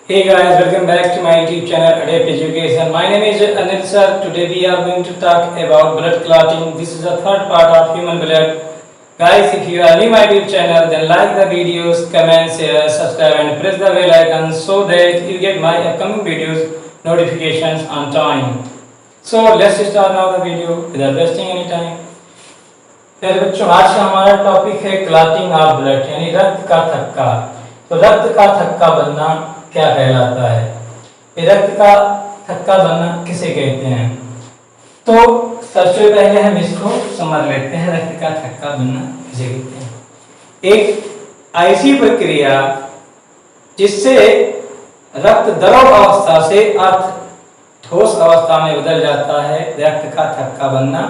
Hey guys, welcome back to my YouTube channel Adapt Education. My name is Anil sir. Today we are going to talk about blood clotting. This is the third part of human blood. Guys, if you are new my YouTube channel, then like the videos, comment, share, subscribe and press the bell icon so that you get my upcoming videos notifications on time. So let's start now the video without wasting any time. फिर बच्चों आज का हमारा topic है clotting of blood यानी रक्त का थक्का। तो रक्त का थक्का बनना क्या कहलाता है? ये रक्त का थक्का बनना किसे कहते हैं? तो सबसे पहले हम इसको समझ लेते हैं, रक्त का थक्का बनना किसे कहते हैं। एक ऐसी प्रक्रिया जिससे रक्त द्रव अवस्था से ठोस अवस्था में बदल जाता है, रक्त का थक्का बनना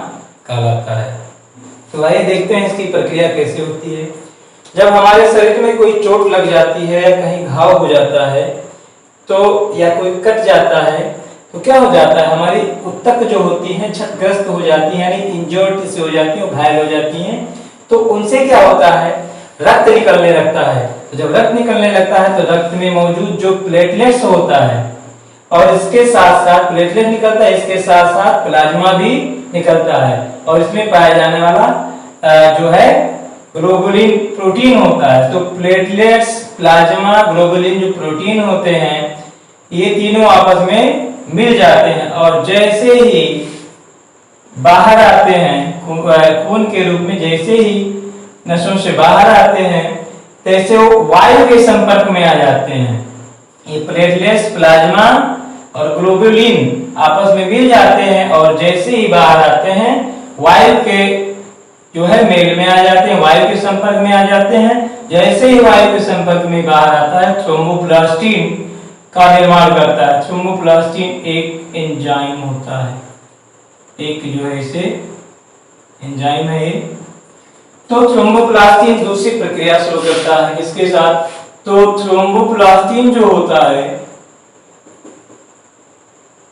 कहलाता है। तो आइए देखते हैं इसकी प्रक्रिया कैसे होती है। जब हमारे शरीर में कोई चोट लग जाती है, कहीं घाव हो जाता है तो या कोई कट जाता है तो क्या हो जाता है, हमारी ऊतक जो होती हैं क्षतग्रस्त हो जाती हैं, यानी इंजर्ड से हो जाती हैं, घायल हो जाती हैं। तो उनसे क्या होता है, रक्त निकलने लगता है। तो जब रक्त निकलने लगता है तो रक्त में मौजूद जो प्लेटलेट्स होता है और इसके साथ साथ प्लेटलेट निकलता है, इसके साथ साथ प्लाज्मा भी निकलता है और इसमें पाया जाने वाला जो है ग्लोबुलिन प्रोटीन होता है। तो प्लेटलेट्स, प्लाज्मा, ग्लोबुलिन जो प्रोटीन होते हैं ये तीनों आपस में मिल जाते हैं और जैसे ही बाहर आते हैं खून के रूप में, जैसे ही नसों से बाहर आते हैं तैसे वो वायु के संपर्क में आ जाते हैं। ये प्लेटलेट्स, प्लाज्मा और ग्लोबुलिन आपस में मिल जाते हैं और जैसे ही बाहर आते हैं वायु के जो है मेल में आ जाते हैं, वायु के संपर्क में आ जाते हैं। जैसे ही वायु के संपर्क में बाहर आता है थ्रोम्बोप्लास्टिन का निर्माण करता है। थ्रोम्बोप्लास्टिन एक एंजाइम होता है, एक जो है इसे एंजाइम है ये। तो थ्रोम्बोप्लास्टिन दूसरी प्रक्रिया शुरू करता है इसके साथ। तो थ्रोम्बोप्लास्टिन जो होता है,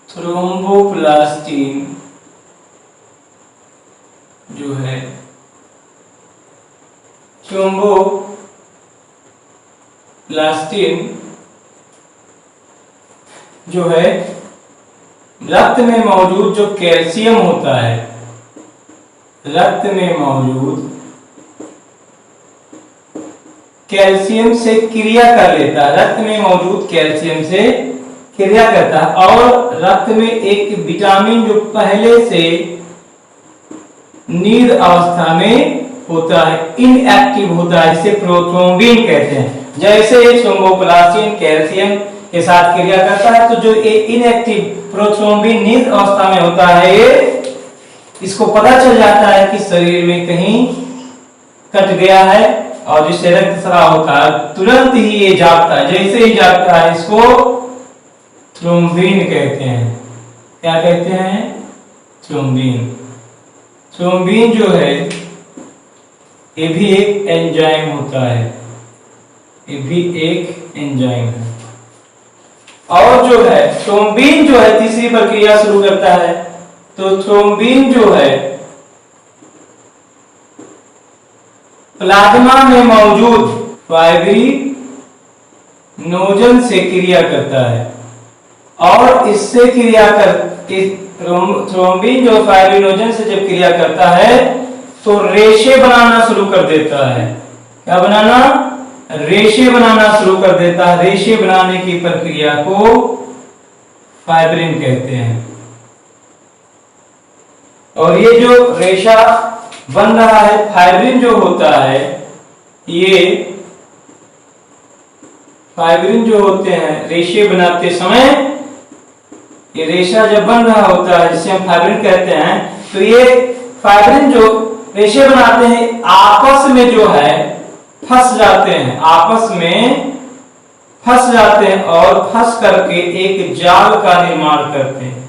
थ्रोम्बोप्लास्टिन जो है, थ्रोम्बोप्लास्टिन जो है रक्त में मौजूद जो कैल्शियम होता है, रक्त में मौजूद कैल्शियम से क्रिया कर लेता है, रक्त में मौजूद कैल्शियम से क्रिया करता है और रक्त में एक विटामिन जो पहले से नींद अवस्था में होता है, इनएक्टिव होता है, इसे प्रोथ्रोम्बिन कहते हैं। जैसे थ्रोम्बोप्लास्टिन कैल्शियम के साथ क्रिया करता है तो जो इनएक्टिव प्रोथ्रोम्बिन नींद अवस्था में होता है, ये इसको पता चल जाता है कि शरीर में कहीं कट गया है और जिससे रक्तस्राव होता है, तुरंत ही ये जागता है। जैसे ही जागता है इसको थ्रोम्बिन कहते हैं। क्या कहते हैं? थ्रोम्बिन। थ्रोम्बिन जो है ये भी एक एंजाइम होता है, ये भी एक एंजाइम है। और जो है थ्रोम्बिन जो है तीसरी प्रक्रिया शुरू करता है। तो थ्रोम्बिन जो है प्लाज्मा में मौजूद फाइब्रिनोजन से क्रिया करता है और इससे क्रिया थ्रोम्बिन जो फाइब्रिनोजन से जब क्रिया करता है तो रेशे बनाना शुरू कर देता है। क्या बनाना? रेशे बनाना शुरू कर देता है। रेशे बनाने की प्रक्रिया को फाइब्रिन कहते हैं। और ये जो रेशा बन रहा है, फाइब्रिन जो होता है, ये फाइब्रिन जो होते हैं रेशे बनाते समय, ये रेशा जब बन रहा होता है जिसे हम फाइब्रिन कहते हैं, तो ये फाइब्रिन जो रेशे बनाते हैं आपस में जो है फंस जाते हैं, आपस में फंस जाते हैं और फंस करके एक जाल का निर्माण करते हैं,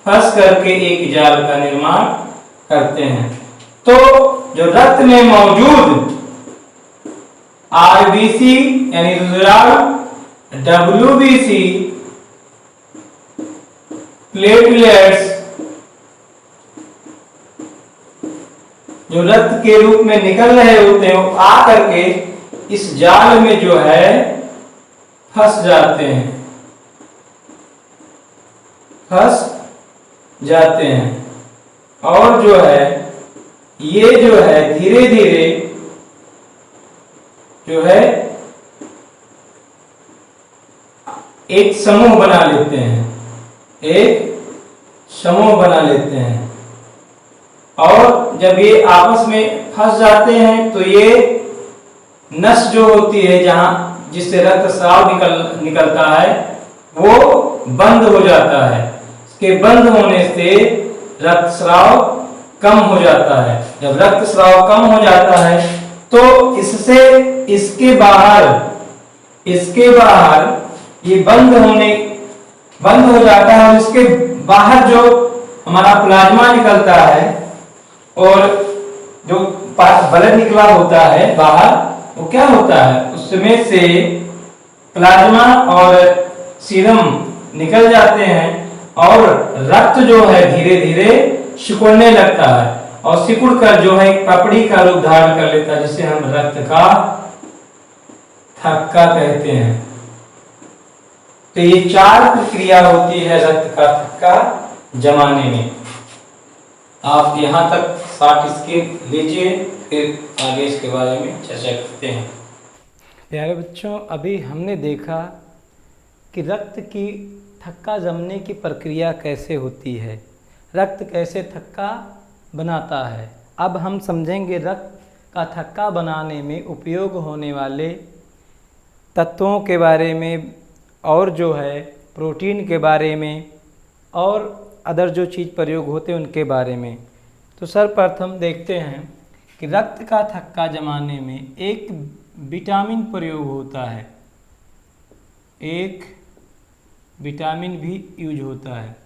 फंस करके एक जाल का निर्माण करते हैं। तो जो रक्त में मौजूद आरबीसी यानी डब्ल्यूबीसी, प्लेटलेट्स जो रक्त के रूप में निकल रहे होते हैं वो आकर के इस जाल में जो है फंस जाते हैं, फंस जाते हैं। और जो है ये जो है धीरे धीरे जो है एक समूह बना लेते हैं, एक समूह बना लेते हैं। और जब ये आपस में फंस जाते हैं तो ये नस जो होती है जहां जिससे रक्तस्राव निकलता है वो बंद हो जाता है। इसके बंद होने से रक्तस्राव कम हो जाता है। जब रक्तस्राव कम हो जाता है तो इससे इसके बाहर ये बंद हो जाता है और इसके बाहर जो हमारा प्लाज्मा निकलता है और जो ब्लड निकला होता है बाहर, वो क्या होता है, उसमें से प्लाज्मा और सीरम निकल जाते हैं और रक्त जो है धीरे धीरे सिकुड़ने लगता है और सिकुड़ कर जो है एक पपड़ी का रूप धारण कर लेता है, जिसे हम रक्त का थक्का कहते हैं। तो ये 4 प्रक्रिया होती है रक्त का थक्का जमाने में। आप यहाँ तक शॉर्ट स्किप लीजिए, फिर आगे इसके बारे में चर्चा करते हैं। प्यारे बच्चों, अभी हमने देखा कि रक्त की थक्का जमने की प्रक्रिया कैसे होती है, रक्त कैसे थक्का बनाता है। अब हम समझेंगे रक्त का थक्का बनाने में उपयोग होने वाले तत्वों के बारे में और जो है प्रोटीन के बारे में और अदर जो चीज़ प्रयोग होते हैं उनके बारे में। तो सर्वप्रथम देखते हैं कि रक्त का थक्का जमाने में एक विटामिन प्रयोग होता है, एक विटामिन भी यूज होता है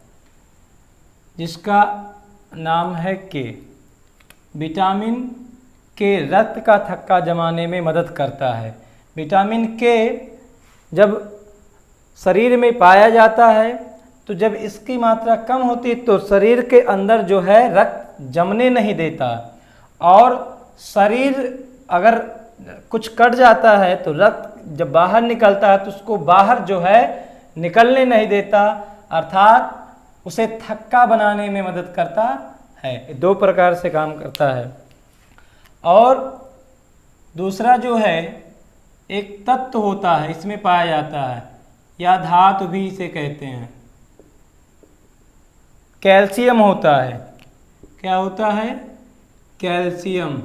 जिसका नाम है के। विटामिन के रक्त का थक्का जमाने में मदद करता है। विटामिन के जब शरीर में पाया जाता है तो जब इसकी मात्रा कम होती है तो शरीर के अंदर जो है रक्त जमने नहीं देता, और शरीर अगर कुछ कट जाता है तो रक्त जब बाहर निकलता है तो उसको बाहर जो है निकलने नहीं देता, अर्थात उसे थक्का बनाने में मदद करता है। 2 प्रकार से काम करता है। और दूसरा जो है एक तत्व होता है इसमें पाया जाता है, या धातु भी इसे कहते हैं, कैल्शियम होता है। क्या होता है? कैल्शियम।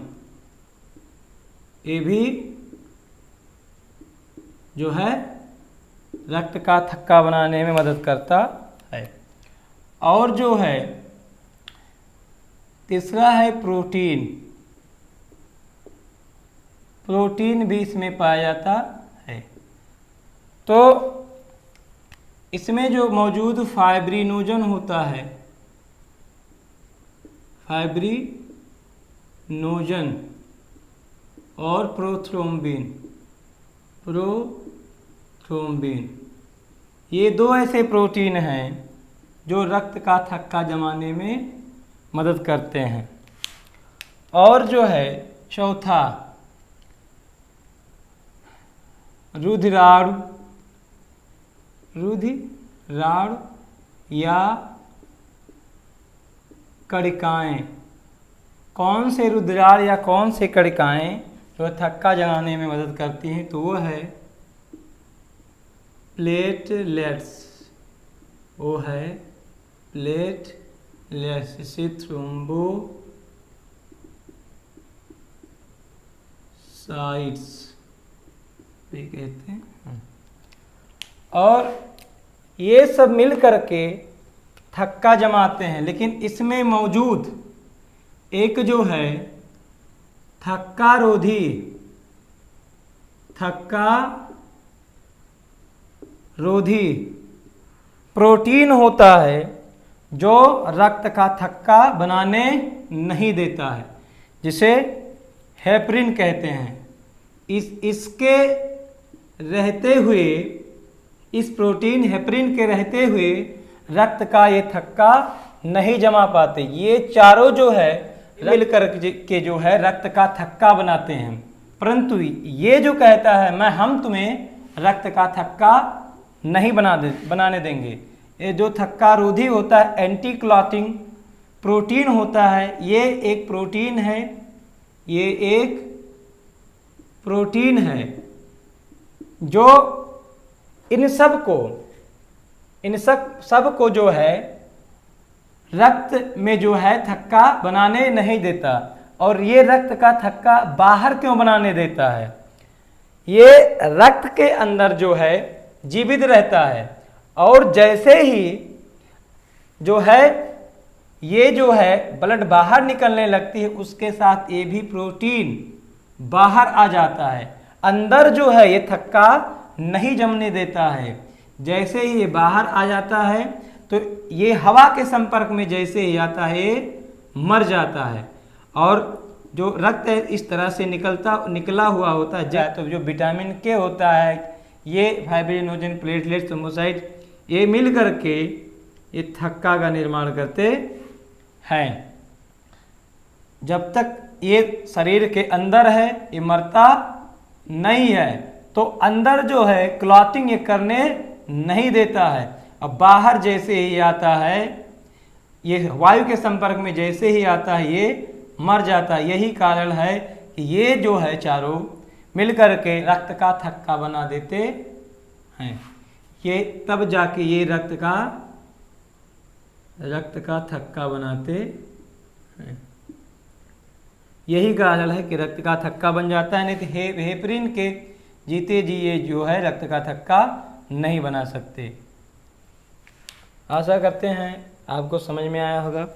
ये भी जो है रक्त का थक्का बनाने में मदद करता है। और जो है तीसरा है प्रोटीन। प्रोटीन भी इसमें पाया जाता है। तो इसमें जो मौजूद फाइब्रिनोजन होता है, फाइब्रिनोजन और प्रोथ्रोम्बिन, ये 2 ऐसे प्रोटीन हैं जो रक्त का थक्का जमाने में मदद करते हैं। और जो है चौथा रुधिराणु या कणिकाएं। कौन से रुधिराण या कौन से कणिकाएं जो थक्का जगाने में मदद करती हैं, तो वो है प्लेटलेट्स। वो है प्लेटलेट्स, इसे थ्रोम्बोसाइट्स भी कहते हैं। और ये सब मिल करके थक्का जमाते हैं। लेकिन इसमें मौजूद एक जो है थक्का रोधी प्रोटीन होता है जो रक्त का थक्का बनाने नहीं देता है, जिसे हेपरिन कहते हैं। इसके रहते हुए, इस प्रोटीन हेपरिन के रहते हुए रक्त का ये थक्का नहीं जमा पाते। ये चारों जो है मिलकर के जो है रक्त का थक्का बनाते हैं। परंतु ये जो कहता है हम तुम्हें रक्त का थक्का नहीं बनाने देंगे। ये जो थक्का रोधी होता है, एंटी क्लॉटिंग प्रोटीन होता है, ये एक प्रोटीन है, ये एक प्रोटीन है जो इन सब को जो है रक्त में जो है थक्का बनाने नहीं देता। और ये रक्त का थक्का बाहर क्यों बनाने देता है? ये रक्त के अंदर जो है जीवित रहता है, और जैसे ही जो है ये जो है ब्लड बाहर निकलने लगती है, उसके साथ ये भी प्रोटीन बाहर आ जाता है। अंदर जो है ये थक्का नहीं जमने देता है। जैसे ही ये बाहर आ जाता है तो ये हवा के संपर्क में जैसे ही आता है ये मर जाता है। और जो रक्त है इस तरह से निकला हुआ होता है। तो जो विटामिन के होता है, ये फाइब्रिनोजन, प्लेटलेट्स, थ्रोम्बोसाइट, ये मिल करके ये थक्का का निर्माण करते हैं। जब तक ये शरीर के अंदर है ये मरता नहीं है, तो अंदर जो है क्लॉटिंग ये करने नहीं देता है। अब बाहर जैसे ही आता है, ये वायु के संपर्क में जैसे ही आता है ये मर जाता है। यही कारण है कि ये जो है चारों मिलकर के रक्त का थक्का बना देते हैं। ये तब जाके ये रक्त का थक्का बनाते हैं। यही कारण है कि रक्त का थक्का बन जाता है, नहीं तो हेपरिन के जीते जी ये जो है रक्त का थक्का नहीं बना सकते। आशा करते हैं आपको समझ में आया होगा।